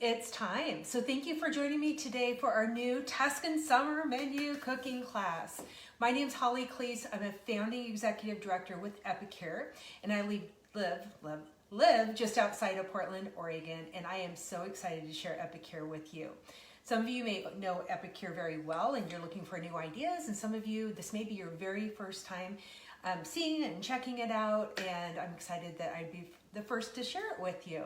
it's time. So thank you for joining me today for our new Tuscan Summer Menu Cooking class. My name's Holly Cleese. I'm a founding executive director with Epicure, and I live just outside of Portland, Oregon, and I am so excited to share Epicure with you. Some of you may know Epicure very well and you're looking for new ideas, and some of you, this may be your very first time seeing it and checking it out, and I'm excited that I'd be the first to share it with you.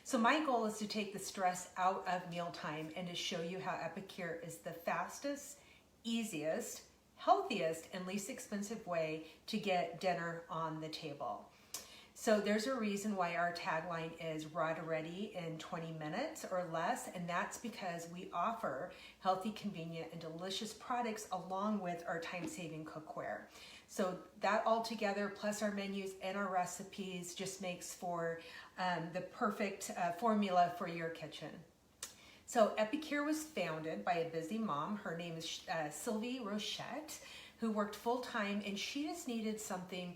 So my goal is to take the stress out of mealtime and to show you how Epicure is the fastest, easiest, healthiest, and least expensive way to get dinner on the table. So there's a reason why our tagline is raw to ready in 20 minutes or less, and that's because we offer healthy, convenient, and delicious products along with our time-saving cookware. So that all together, plus our menus and our recipes, just makes for the perfect formula for your kitchen. So Epicure was founded by a busy mom. Her name is Sylvie Rochette, who worked full-time, and she just needed something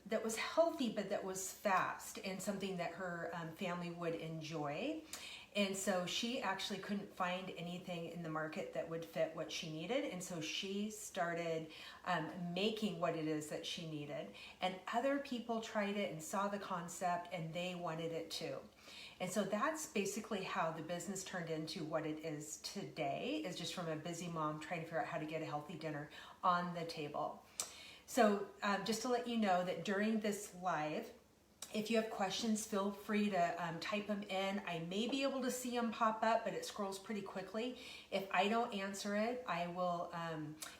that was healthy, but that was fast, and something that her family would enjoy. And so she actually couldn't find anything in the market that would fit what she needed. And so she started making what it is that she needed. And other people tried it and saw the concept, and they wanted it too. And so that's basically how the business turned into what it is today, is just from a busy mom trying to figure out how to get a healthy dinner on the table. So just to let you know that during this live, if you have questions, feel free to type them in. I may be able to see them pop up, but it scrolls pretty quickly. If I don't answer it, I will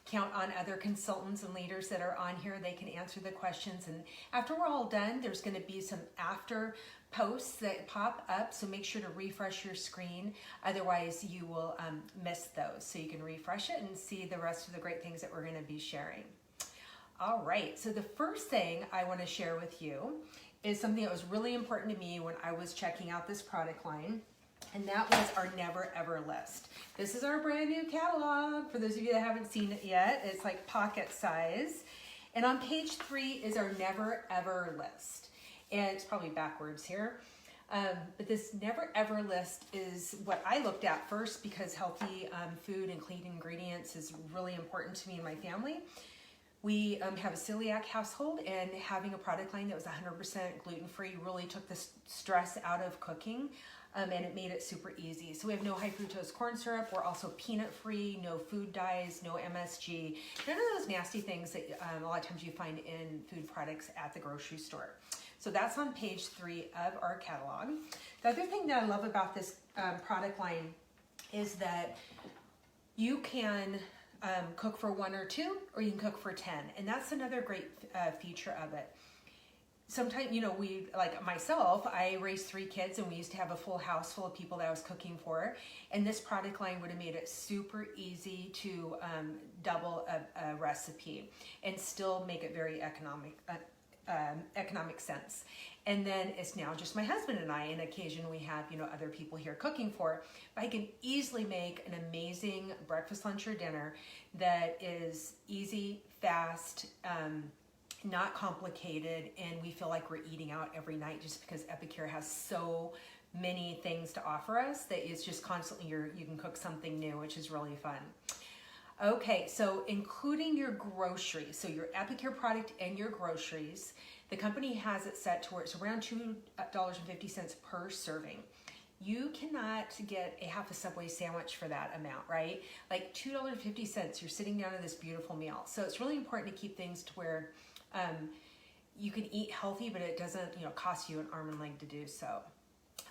count on other consultants and leaders that are on here. They can answer the questions. And after we're all done, there's going to be some after posts that pop up, so make sure to refresh your screen. Otherwise, you will miss those. So you can refresh it and see the rest of the great things that we're going to be sharing. All right, so the first thing I want to share with you is something that was really important to me when I was checking out this product line, and that was our Never Ever list. This is our brand new catalog. For those of you that haven't seen it yet, it's like pocket size. And on page 3 is our Never Ever list. And it's probably backwards here. But this Never Ever list is what I looked at first, because healthy food and clean ingredients is really important to me and my family. We have a celiac household, and having a product line that was 100% gluten-free really took the stress out of cooking, and it made it super easy. So we have no high fructose corn syrup. We're also peanut-free, no food dyes, no MSG, none of those nasty things that a lot of times you find in food products at the grocery store. So that's on page 3 of our catalog. The other thing that I love about this product line is that you can cook for 1 or 2, or you can cook for 10. And that's another great feature of it. Sometimes, you know, we, like myself, I raised 3 kids, and we used to have a full house full of people that I was cooking for. And this product line would have made it super easy to double a recipe and still make it very economic sense. And then it's now just my husband and I, and occasionally we have, you know, other people here cooking for. But I can easily make an amazing breakfast, lunch, or dinner that is easy, fast, not complicated, and we feel like we're eating out every night, just because Epicure has so many things to offer us that it's just constantly you can cook something new, which is really fun. Okay, so including your groceries, so your Epicure product and your groceries, the company has it set to where it's around $2.50 per serving. You cannot get a half a Subway sandwich for that amount, right? Like $2.50, you're sitting down to this beautiful meal. So it's really important to keep things to where you can eat healthy, but it doesn't, you know, cost you an arm and leg to do so.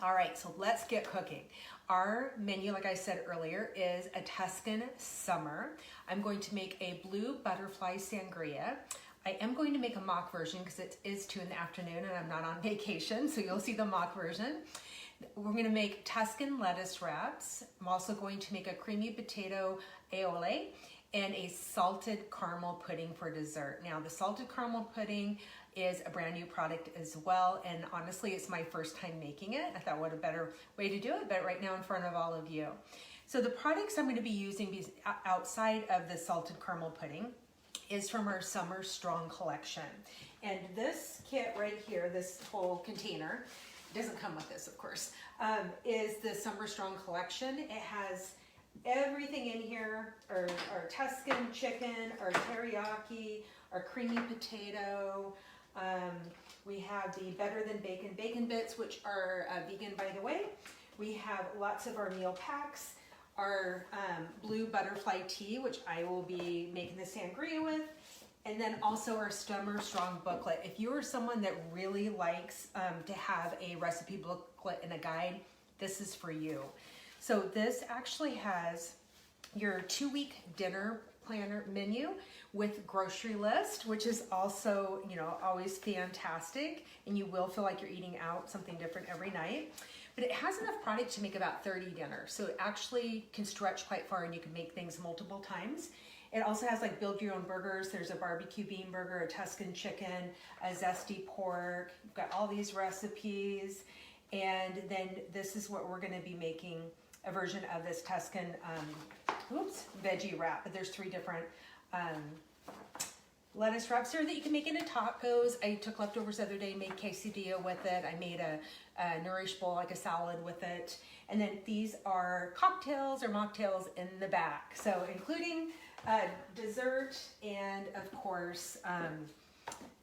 All right, so let's get cooking. Our menu, like I said earlier, is a Tuscan summer. I'm going to make a blue butterfly sangria. I am going to make a mock version because it is 2 in the afternoon and I'm not on vacation, so you'll see the mock version. We're going to make Tuscan lettuce wraps. I'm also going to make a creamy potato aioli and a salted caramel pudding for dessert. Now, the salted caramel pudding is a brand new product as well, and honestly, it's my first time making it. I thought what a better way to do it, but right now in front of all of you. So the products I'm going to be using outside of the salted caramel pudding is from our Summer Strong collection. And this kit right here, this whole container, it doesn't come with this, of course, is the Summer Strong collection. It has everything in here, our Tuscan chicken, our teriyaki, our creamy potato. We have the Better Than Bacon bacon bits, which are vegan, by the way. We have lots of our meal packs, our blue butterfly tea, which I will be making the sangria with, and then also our Summer Strong booklet. If you are someone that really likes to have a recipe booklet and a guide, this is for you. So this actually has your 2-week dinner planner menu with grocery list, which is also, you know, always fantastic, and you will feel like you're eating out something different every night. But it has enough product to make about 30 dinners, so it actually can stretch quite far, and you can make things multiple times. It also has like build your own burgers. There's a barbecue bean burger, a Tuscan chicken, a zesty pork. You've got all these recipes, and then this is what we're going to be making, a version of this Tuscan veggie wrap. But there's 3 different lettuce wraps here that you can make into tacos. I took leftovers the other day, made quesadilla with it. I made a Nourish bowl, like a salad with it. And then these are cocktails or mocktails in the back. So including dessert and of course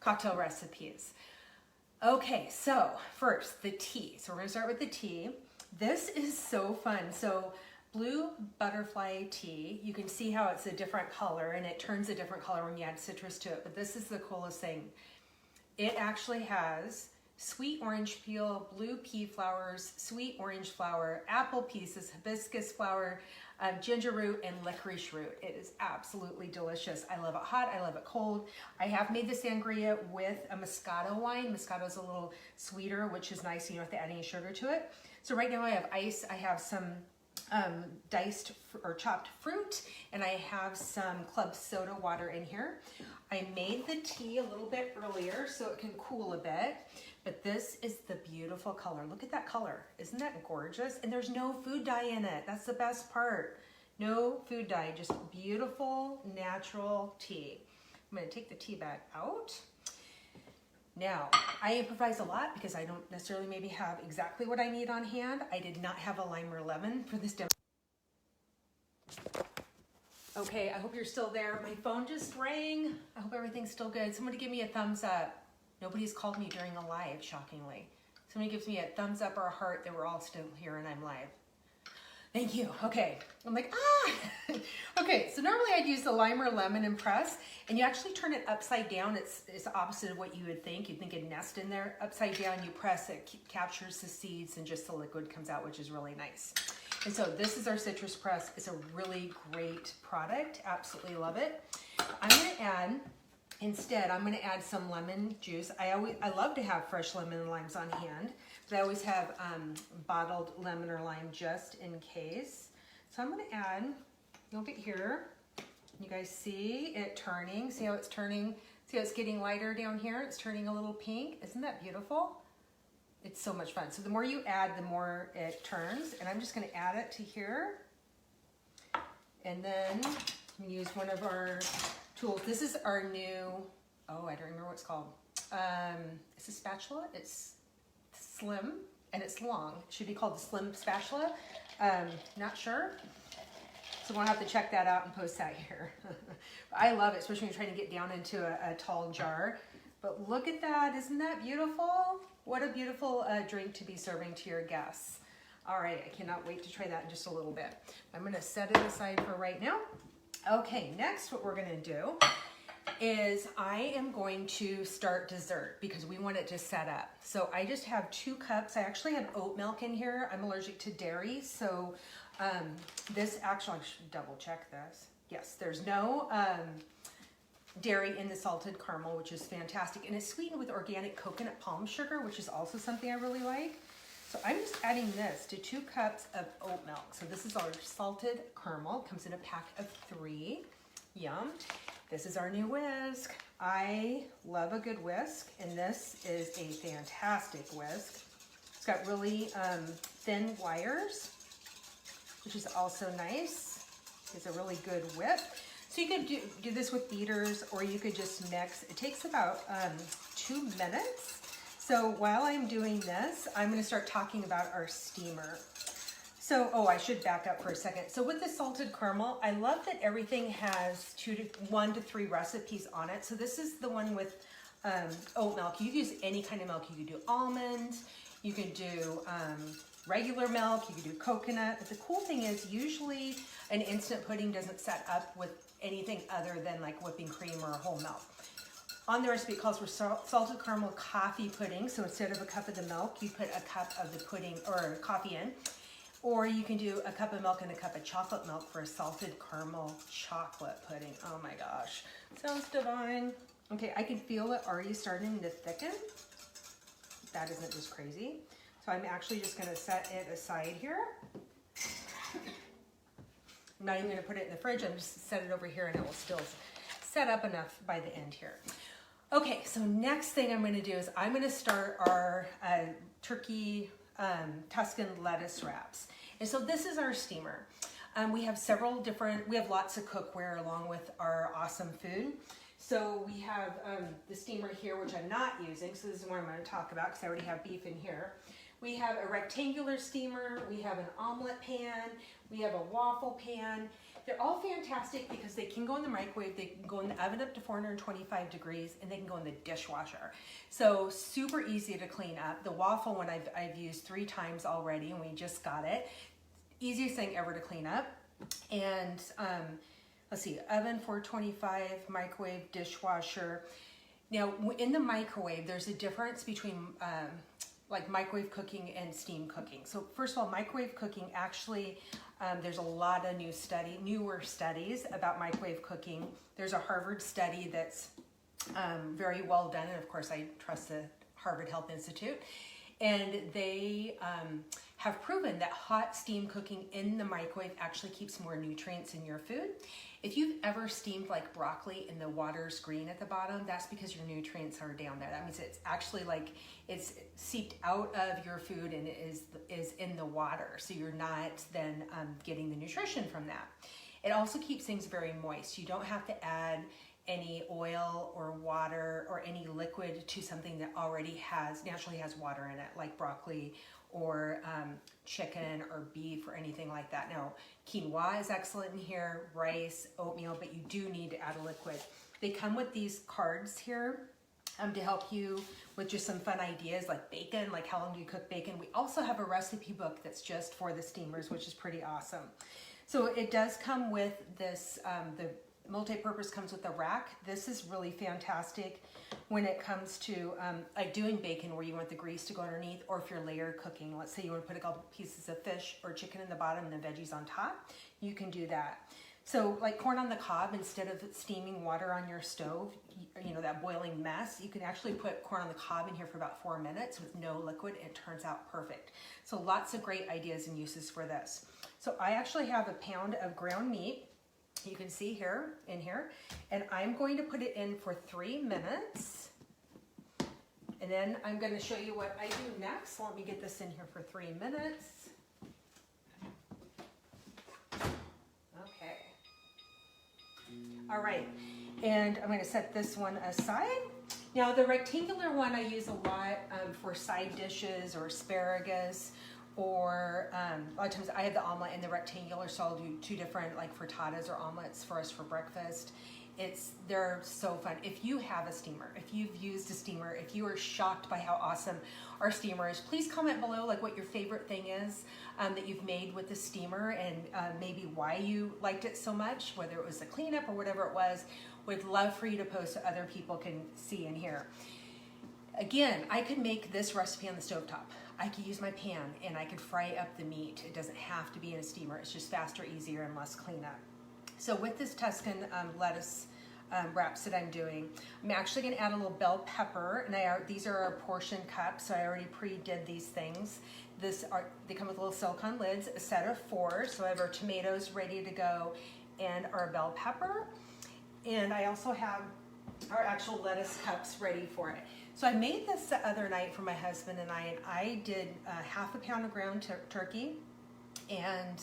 cocktail recipes. Okay, so first the tea. So we're gonna start with the tea. This is so fun. So blue butterfly tea, you can see how it's a different color, and it turns a different color when you add citrus to it, but this is the coolest thing. It actually has sweet orange peel, blue pea flowers, sweet orange flower, apple pieces, hibiscus flower, ginger root, and licorice root. It is absolutely delicious. I love it hot, I love it cold. I have made the sangria with a Moscato wine. Moscato is a little sweeter, which is nice, you don't have to add any sugar to it. So right now I have ice, I have some diced or chopped fruit, and I have some club soda water in here. I made the tea a little bit earlier so it can cool a bit, but this is the beautiful color. Look at that color. Isn't that gorgeous? And there's no food dye in it. That's the best part. No food dye, just beautiful natural tea. I'm going to take the tea bag out. Now, I improvise a lot because I don't necessarily maybe have exactly what I need on hand. I did not have a lime or lemon for this demo. Okay, I hope you're still there. My phone just rang. I hope everything's still good. Somebody give me a thumbs up. Nobody's called me during a live, shockingly. Somebody gives me a thumbs up or a heart that we're all still here and I'm live. Thank you. Okay. I'm like, Okay, so normally I'd use the lime or lemon and press, and you actually turn it upside down. It's the opposite of what you would think. You'd think it'd nest in there. Upside down, you press it, captures the seeds, and just the liquid comes out, which is really nice. And so this is our citrus press. It's a really great product. Absolutely love it. I'm going to add, instead, I'm going to add some lemon juice. I love to have fresh lemon and limes on hand, but I always have bottled lemon or lime just in case. So I'm going to add a little bit here. You guys see it turning. See how it's turning? See how it's getting lighter down here? It's turning a little pink. Isn't that beautiful? It's so much fun. So the more you add, the more it turns. And I'm just going to add it to here. And then use one of our tools. This is our new, I don't remember what it's called. It's a spatula. It's slim and it's long. It should be called the slim spatula. Not sure. So we'll have to check that out and post that here. I love it, especially when you're trying to get down into a tall jar. But look at that, isn't that beautiful? What a beautiful drink to be serving to your guests. All right, I cannot wait to try that in just a little bit. I'm gonna set it aside for right now. Okay, next what we're gonna do is I am going to start dessert because we want it to set up. So I just have 2 cups. I actually have oat milk in here. I'm allergic to dairy, so this actually, I should double check this. Yes, there's no dairy in the salted caramel, which is fantastic. And it's sweetened with organic coconut palm sugar, which is also something I really like. So I'm just adding this to 2 cups of oat milk. So this is our salted caramel. It comes in a pack of 3. Yum. This is our new whisk. I love a good whisk, and this is a fantastic whisk. It's got really thin wires, which is also nice. It's a really good whip. So you could do this with beaters, or you could just mix. It takes about 2 minutes. So while I'm doing this, I'm going to start talking about our steamer. So, oh, I should back up for a second. So with the salted caramel, I love that everything has 1 to 3 recipes on it. So this is the one with oat milk. You can use any kind of milk. You can do almond, you can do regular milk, you can do coconut. But the cool thing is usually an instant pudding doesn't set up with anything other than like whipping cream or whole milk. On the recipe, it calls for salted caramel coffee pudding. So instead of a cup of the milk, you put a cup of the pudding or coffee in. Or you can do a cup of milk and a cup of chocolate milk for a salted caramel chocolate pudding. Oh my gosh, sounds divine. Okay, I can feel it already starting to thicken. That isn't just crazy. So I'm actually just gonna set it aside here. I'm not even gonna put it in the fridge. I'm just set it over here and it will still set up enough by the end here. Okay, so next thing I'm gonna do is I'm gonna start our turkey Tuscan lettuce wraps. And so this is our steamer. We have we have lots of cookware along with our awesome food. So we have the steamer here, which I'm not using. So this is what I'm going to talk about because I already have beef in here. We have a rectangular steamer. We have an omelet pan. We have a waffle pan. They're all fantastic because they can go in the microwave, they can go in the oven up to 425 degrees, and they can go in the dishwasher. So super easy to clean up. The waffle one I've used 3 times already, and we just got it. Easiest thing ever to clean up. And let's see, oven 425, microwave, dishwasher. Now in the microwave, there's a difference between like microwave cooking and steam cooking. So first of all, microwave cooking actually, there's a lot of newer studies about microwave cooking. There's a Harvard study that's very well done, and of course I trust the Harvard Health Institute. And they have proven that hot steam cooking in the microwave actually keeps more nutrients in your food. If you've ever steamed like broccoli and the water's green at the bottom, that's because your nutrients are down there. That means it's actually like it's seeped out of your food and it is in the water. So you're not then getting the nutrition from that. It also keeps things very moist. You don't have to add any oil or water or any liquid to something that already naturally has water in it, like broccoli or chicken or beef or anything like that. Now, quinoa is excellent in here, rice, oatmeal, but you do need to add a liquid. They come with these cards here to help you with just some fun ideas like bacon, like how long do you cook bacon. We also have a recipe book that's just for the steamers, which is pretty awesome. So it does come with this, the multi-purpose comes with a rack. This is really fantastic when it comes to like doing bacon where you want the grease to go underneath, or if you're layer cooking, let's say you want to put a couple pieces of fish or chicken in the bottom and the veggies on top, you can do that. So like corn on the cob, instead of steaming water on your stove, you know, that boiling mess, you can actually put corn on the cob in here for about 4 minutes with no liquid. It turns out perfect. So lots of great ideas and uses for this. So I actually have a pound of ground meat. You can see here, and I'm going to put it in for 3 minutes. And then I'm going to show you what I do next. Let me get this in here for 3 minutes. Okay. All right, and I'm going to set this one aside. Now the rectangular one I use a lot for side dishes or asparagus, or a lot of times I have the omelet in the rectangular, so I'll do 2 different like frittatas or omelets for us for breakfast. They're so fun. If you have a steamer, if you've used a steamer, if you are shocked by how awesome our steamer is, please comment below like what your favorite thing is that you've made with the steamer, and maybe why you liked it so much, whether it was the cleanup or whatever it was. Would love for you to post so other people can see and hear. Again, I could make this recipe on the stovetop. I could use my pan and I could fry up the meat. It doesn't have to be in a steamer. It's just faster, easier, and less cleanup. So with this Tuscan lettuce wraps that I'm doing, I'm actually going to add a little bell pepper, and these are our portion cups, so I already pre-did these things. They come with little silicone lids, a set of 4, so I have our tomatoes ready to go and our bell pepper, and I also have our actual lettuce cups ready for it. So I made this the other night for my husband and I did ½ pound of ground turkey and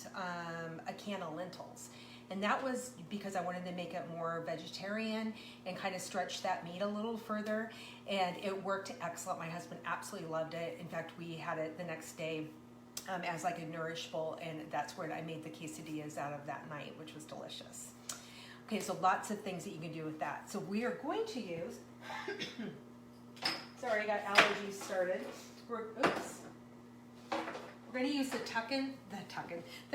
a can of lentils. And that was because I wanted to make it more vegetarian and kind of stretch that meat a little further. And it worked excellent. My husband absolutely loved it. In fact, we had it the next day as like a Nourish bowl, and that's where I made the quesadillas out of that night, which was delicious. Okay, so lots of things that you can do with that. So we are going to use, sorry, I got allergies started. We're going to use the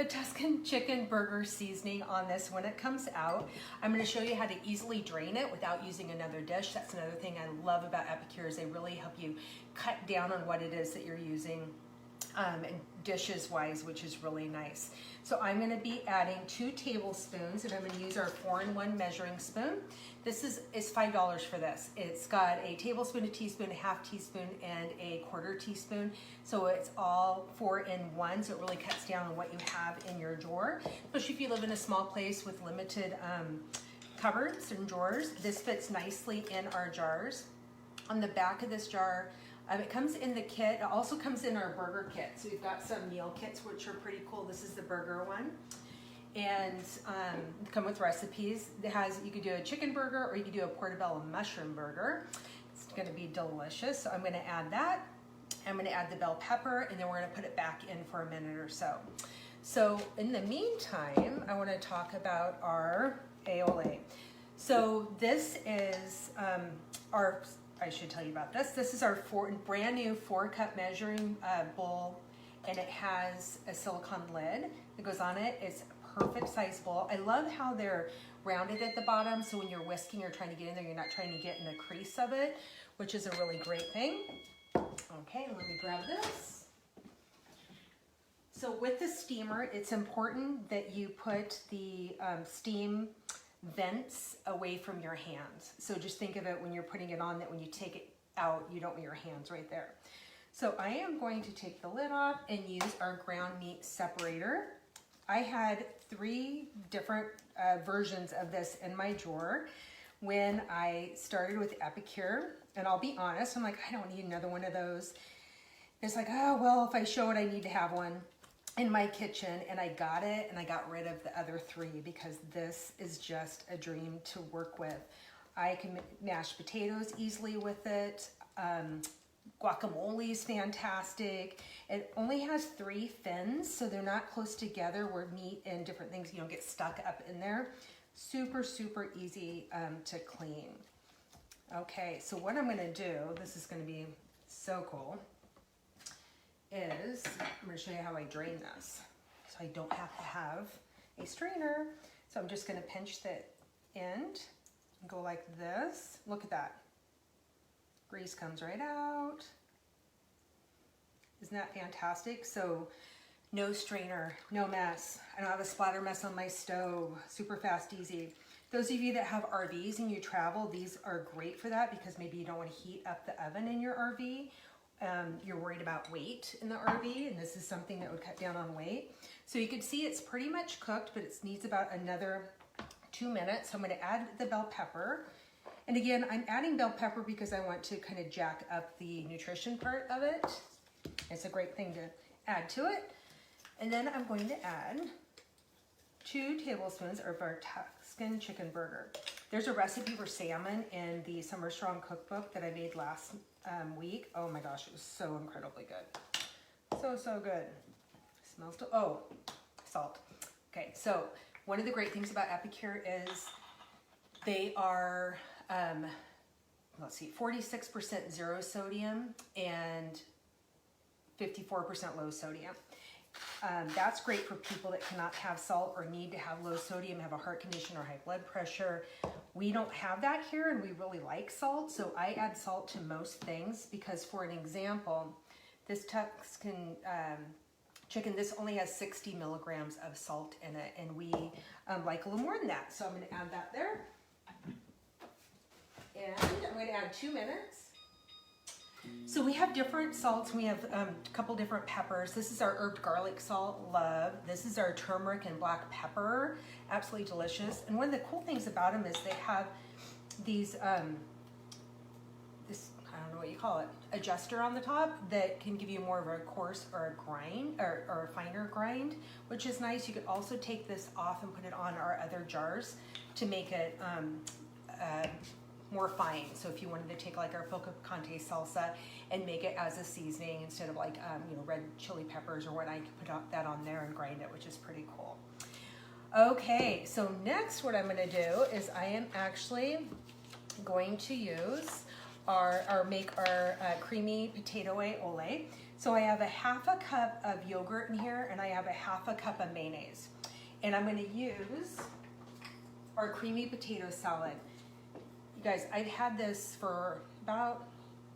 Tuscan chicken burger seasoning on this when it comes out. I'm going to show you how to easily drain it without using another dish. That's another thing I love about Epicure is they really help you cut down on what it is that you're using and dishes wise, which is really nice. So I'm going to be adding 2 tablespoons, and I'm going to use our 4-in-1 measuring spoon. This is $5 for this. It's got a tablespoon, a teaspoon, a half teaspoon, and a 1/4 teaspoon. So it's all 4 in 1. So it really cuts down on what you have in your drawer, especially if you live in a small place with limited cupboards and drawers. This fits nicely in our jars. On the back of this jar, it comes in the kit. It also comes in our burger kit. So we've got some meal kits, which are pretty cool. This is the burger one. And come with recipes. It has, you could do a chicken burger or you could do a portobello mushroom burger. It's gonna be delicious. So I'm gonna add that. I'm gonna add the bell pepper, and then we're gonna put it back in for a minute or so. So in the meantime, I wanna talk about our aioli. So this is I should tell you about this. This is our brand new 4-cup measuring bowl, and it has a silicone lid that goes on it. It's a perfect size bowl. I love how they're rounded at the bottom, so when you're whisking or trying to get in there, you're not trying to get in the crease of it, which is a really great thing. Okay, let me grab this. So with the steamer, it's important that you put the steam vents away from your hands. So just think of it when you're putting it on, that when you take it out, you don't want your hands right there. So I am going to take the lid off and use our ground meat separator. I had 3 different versions of this in my drawer when I started with Epicure. And I'll be honest, I'm like, I don't need another one of those. It's like, oh, well, if I show it, I need to have one in my kitchen. And I got it, and I got rid of the other 3 because this is just a dream to work with. I can mash potatoes easily with it. Guacamole is fantastic. It only has 3 fins, so they're not close together where meat and different things, you know, get stuck up in there. Super, super easy to clean. Okay, so what I'm gonna do, this is gonna be so cool, is I'm gonna show you how I drain this. So I don't have to have a strainer. So I'm just gonna pinch the end and go like this. Look at that. Grease comes right out. Isn't that fantastic? So no strainer, no mess. I don't have a splatter mess on my stove. Super fast, easy. Those of you that have RVs and you travel, these are great for that because maybe you don't want to heat up the oven in your RV. You're worried about weight in the RV, and this is something that would cut down on weight. So you can see it's pretty much cooked, but it needs about another 2 minutes. So I'm going to add the bell pepper. And again, I'm adding bell pepper because I want to kind of jack up the nutrition part of it. It's a great thing to add to it. And then I'm going to add 2 tablespoons of our Tuscan chicken burger. There's a recipe for salmon in the Summer Strong cookbook that I made last week. Oh my gosh, it was so incredibly good. So good. Smells oh, salt. Okay, so one of the great things about Epicure is they are, let's see, 46% zero sodium and 54% low sodium. That's great for people that cannot have salt or need to have low sodium, have a heart condition or high blood pressure. We don't have that here, and we really like salt, so I add salt to most things because, for an example, this Tuscan chicken, this only has 60 milligrams of salt in it, and we like a little more than that. So I'm going to add that there. And I'm going to add 2 minutes. So we have different salts. We have a couple different peppers. This is our herb garlic salt, love. This is our turmeric and black pepper, absolutely delicious. And one of the cool things about them is they have these, I don't know know what you call it, adjuster on the top that can give you more of a coarse or a grind or a finer grind, which is nice. You could also take this off and put it on our other jars to make it more fine. So if you wanted to take like our pico picante salsa and make it as a seasoning instead of like red chili peppers or what, I could put that on there and grind it, which is pretty cool. Okay, so next what I'm going to do is I am actually going to use make our creamy potato aioli. So I have a half a cup of yogurt in here and I have a half a cup of mayonnaise. And I'm going to use our creamy potato salad. You guys, I've had this for about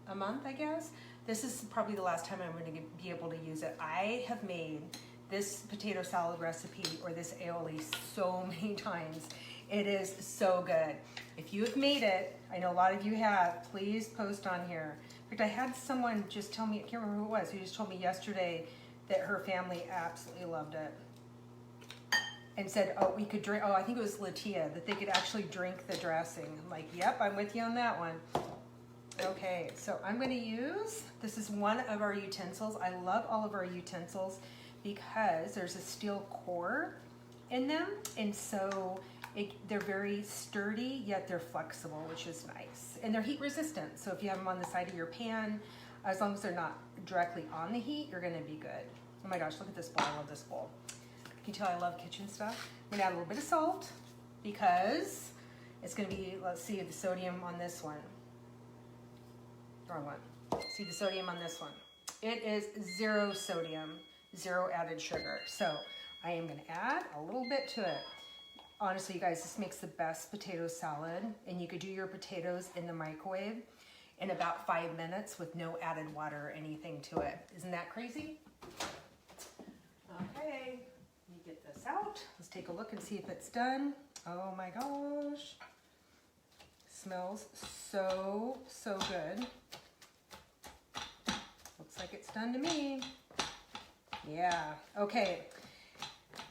a month, I guess. This is probably the last time I'm going to be able to use it. I have made this potato salad recipe or this aioli so many times. It is so good. If you have made it, I know a lot of you have, please post on here. In fact, I had someone just tell me, I can't remember who it was, who just told me yesterday that her family absolutely loved it. And said, oh, we could drink, I think it was Latia, that they could actually drink the dressing. I'm like, yep, I'm with you on that one. Okay, so I'm gonna use, this is one of our utensils. I love all of our utensils because there's a steel core in them. And so they're very sturdy, yet they're flexible, which is nice. And they're heat resistant. So if you have them on the side of your pan, as long as they're not directly on the heat, you're gonna be good. Oh my gosh, look at this bowl, I love this bowl. You can tell I love kitchen stuff. I'm gonna add a little bit of salt because it's gonna be, let's see the sodium on this one. Wrong one. See the sodium on this one. It is 0 sodium, 0 added sugar. So I am gonna add a little bit to it. Honestly, you guys, this makes the best potato salad, and you could do your potatoes in the microwave in about 5 minutes with no added water or anything to it. Isn't that crazy? Okay. Get this out. Let's take a look and see if it's done. Oh my gosh. Smells so, so good. Looks like it's done to me. Yeah. Okay.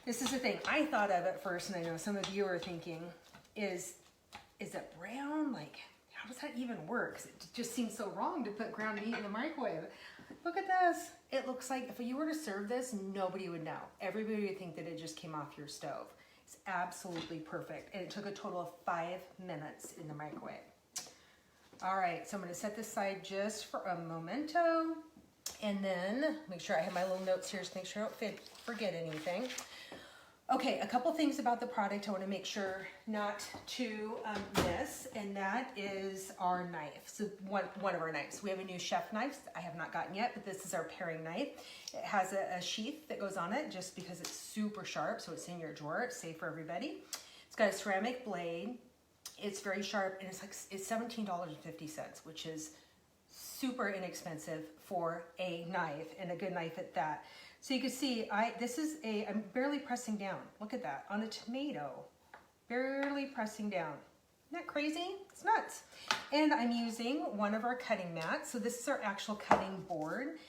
This is the thing I thought of at first, and I know some of you are thinking, is it brown? Like, how does that even work? 'Cause it just seems so wrong to put ground meat in the microwave. Look at this. It looks like if you were to serve this, nobody would know. Everybody would think that it just came off your stove. It's absolutely perfect. And it took a total of 5 minutes in the microwave. All right, so I'm gonna set this aside just for a momento. And then make sure I have my little notes here to make sure I don't forget anything. Okay, a couple things about the product I want to make sure not to miss, and that is our knife. So one of our knives. We have a new chef knife I have not gotten yet, but this is our paring knife. It has a sheath that goes on it just because it's super sharp, so it's in your drawer. It's safe for everybody. It's got a ceramic blade. It's very sharp, and it's $17.50, which is super inexpensive for a knife, and a good knife at that. So you can see, I'm barely pressing down. Look at that, on a tomato. Barely pressing down. Isn't that crazy? It's nuts. And I'm using one of our cutting mats. So this is our actual cutting board.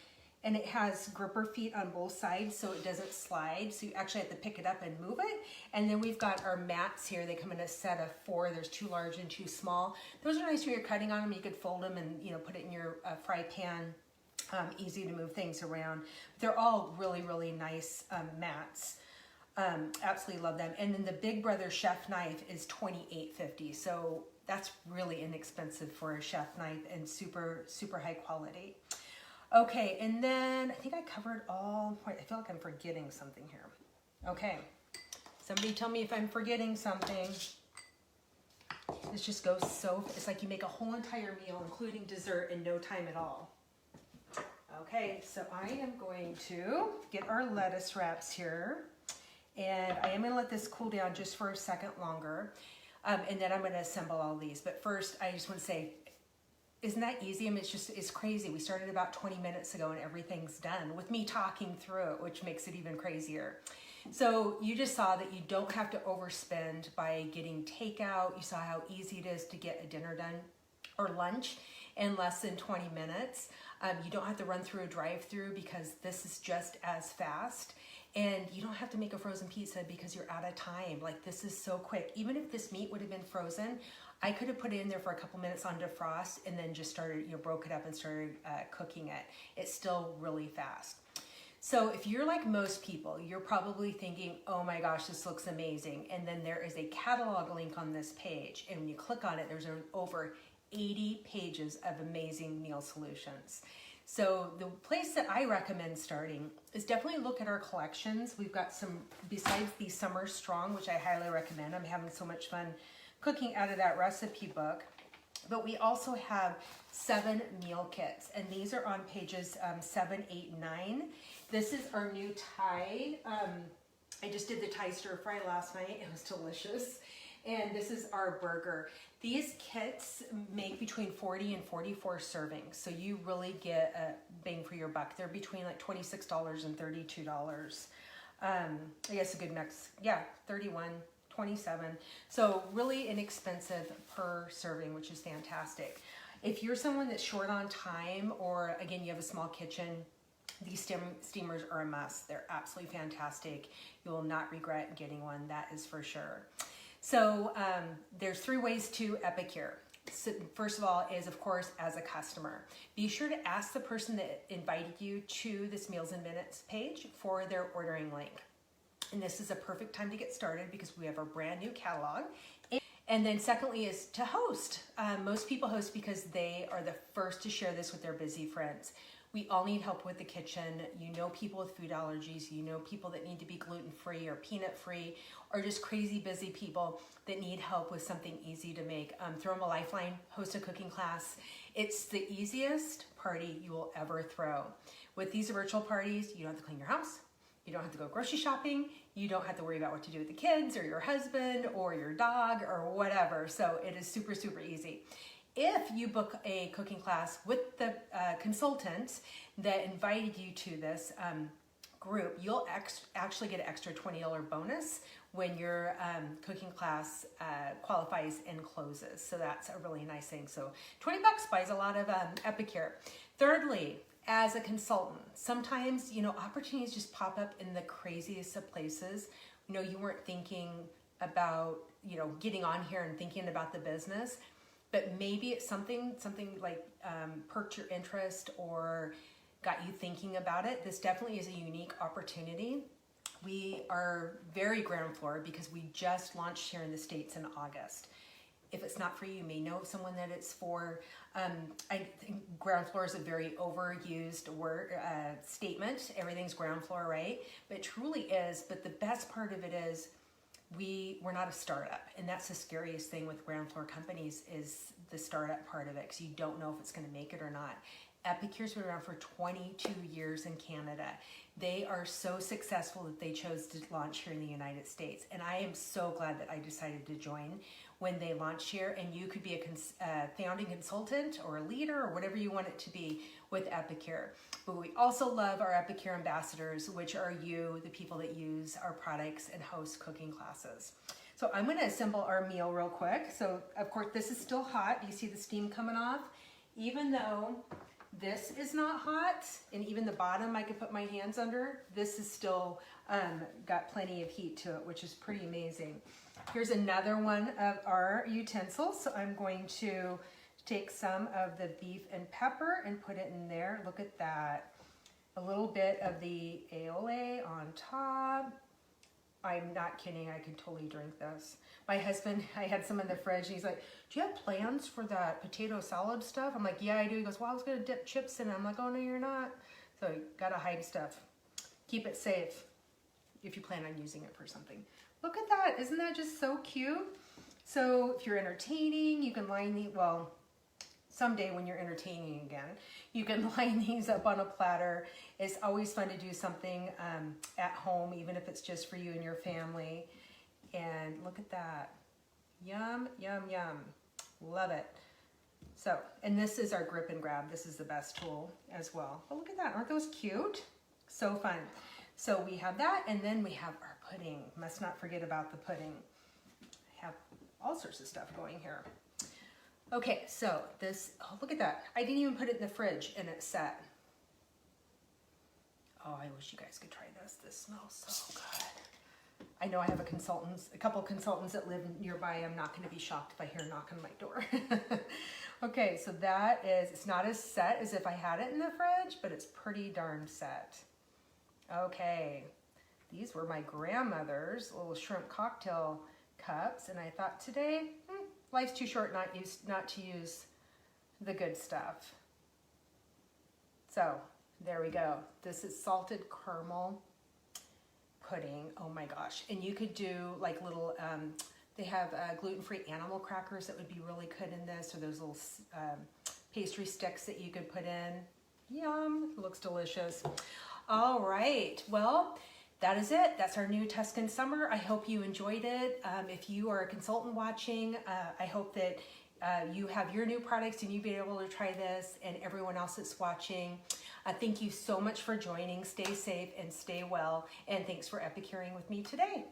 And it has gripper feet on both sides so it doesn't slide. So you actually have to pick it up and move it. And then we've got our mats here. They come in a set of 4. There's 2 large and 2 small. Those are nice when you're cutting on them. You could fold them and put it in your fry pan. Easy to move things around. They're all really, really nice mats. Absolutely love them. And then the Big Brother chef knife is $28.50. So that's really inexpensive for a chef knife and super, super high quality. Okay, and then I think I covered all, I feel like I'm forgetting something here. Okay, somebody tell me if I'm forgetting something. This just goes it's like you make a whole entire meal, including dessert, in no time at all. Okay, so I am going to get our lettuce wraps here, and I am going to let this cool down just for a second longer, and then I'm going to assemble all these. But first, I just want to say, isn't that easy? I mean, it's crazy. We started about 20 minutes ago, and everything's done with me talking through it, which makes it even crazier. So you just saw that you don't have to overspend by getting takeout. You saw how easy it is to get a dinner done or lunch in less than 20 minutes. You don't have to run through a drive-through because this is just as fast. And you don't have to make a frozen pizza because you're out of time. Like, this is so quick. Even if this meat would have been frozen, I could have put it in there for a couple minutes on defrost and then just started, broke it up and started cooking it. It's still really fast. So if you're like most people, you're probably thinking, oh my gosh, this looks amazing. And then there is a catalog link on this page. And when you click on it, there's over 80 pages of amazing meal solutions. So the place that I recommend starting is definitely look at our collections. We've got some, besides the Summer Strong, which I highly recommend. I'm having so much fun cooking out of that recipe book. But we also have 7 meal kits, and these are on pages 7, 8, and 9. This is our new Thai. I just did the Thai stir fry last night. It was delicious. And this is our burger. These kits make between 40 and 44 servings, so you really get a bang for your buck. They're between like $26 and $32. I guess a good mix. Yeah, 31, 27. So really inexpensive per serving, which is fantastic. If you're someone that's short on time, or again, you have a small kitchen, these steamers are a must. They're absolutely fantastic. You will not regret getting one, that is for sure. So there's 3 ways to Epicure. So first of all is, of course, as a customer. Be sure to ask the person that invited you to this Meals in Minutes page for their ordering link. And this is a perfect time to get started because we have our brand new catalog. And then secondly is to host. Most people host because they are the first to share this with their busy friends. We all need help with the kitchen. You know people with food allergies. You know people that need to be gluten-free or peanut-free, or just crazy busy people that need help with something easy to make. Throw them a lifeline, host a cooking class. It's the easiest party you will ever throw. With these virtual parties, you don't have to clean your house. You don't have to go grocery shopping. You don't have to worry about what to do with the kids or your husband or your dog or whatever. So it is super, super easy. If you book a cooking class with the consultant that invited you to this group, you'll actually get an extra $20 bonus when your cooking class qualifies and closes. So that's a really nice thing. So 20 bucks buys a lot of Epicure. Thirdly, as a consultant, sometimes, opportunities just pop up in the craziest of places. You weren't thinking about, getting on here and thinking about the business. But maybe it's something like perked your interest or got you thinking about it. This definitely is a unique opportunity. We are very ground floor because we just launched here in the States in August. If it's not for you, you may know someone that it's for. I think ground floor is a very overused word statement. Everything's ground floor, right? But it truly is. But the best part of it is, we're not a startup, and that's the scariest thing with ground floor companies is the startup part of it, because you don't know if it's going to make it or not. Epicure's been around for 22 years in Canada. They are so successful that they chose to launch here in the United States, and I am so glad that I decided to join when they launched here. And you could be a founding consultant or a leader or whatever you want it to be with Epicure. But we also love our Epicure ambassadors, which are you, the people that use our products and host cooking classes. So I'm going to assemble our meal real quick. So of course this is still hot. Do you see the steam coming off? Even though this is not hot, and even the bottom I could put my hands under, this is still got plenty of heat to it, which is pretty amazing. Here's another one of our utensils. So I'm going to take some of the beef and pepper and put it in there. Look at that. A little bit of the aioli on top. I'm not kidding, I can totally drink this. My husband, I had some in the fridge, and he's like, do you have plans for that potato salad stuff? I'm like, yeah, I do. He goes, well, I was gonna dip chips in it. I'm like, oh no, you're not. So you gotta hide stuff. Keep it safe if you plan on using it for something. Look at that, isn't that just so cute? So if you're entertaining, you can line the, well, someday when you're entertaining again, you can line these up on a platter. It's always fun to do something at home, even if it's just for you and your family. And look at that. Yum, yum, yum. Love it. So, and this is our grip and grab. This is the best tool as well. But look at that, aren't those cute? So fun. So we have that, and then we have our pudding. Must not forget about the pudding. I have all sorts of stuff going here. Okay, so this, oh, look at that. I didn't even put it in the fridge and it's set. Oh, I wish you guys could try this. This smells so good. I know I have a couple consultants that live nearby. I'm not going to be shocked if I hear a knock on my door. Okay, so that is, it's not as set as if I had it in the fridge, but it's pretty darn set. Okay, these were my grandmother's little shrimp cocktail cups, and I thought today, life's too short not to use the good stuff. So there we go. This is salted caramel pudding. Oh my gosh. And you could do like little, they have gluten-free animal crackers that would be really good in this, or those little pastry sticks that you could put in. Yum, it looks delicious. All right, well, that is it. That's our new Tuscan summer. I hope you enjoyed it. If you are a consultant watching, I hope that you have your new products and you'll be able to try this, and everyone else that's watching. Thank you so much for joining. Stay safe and stay well, and thanks for epicuring with me today.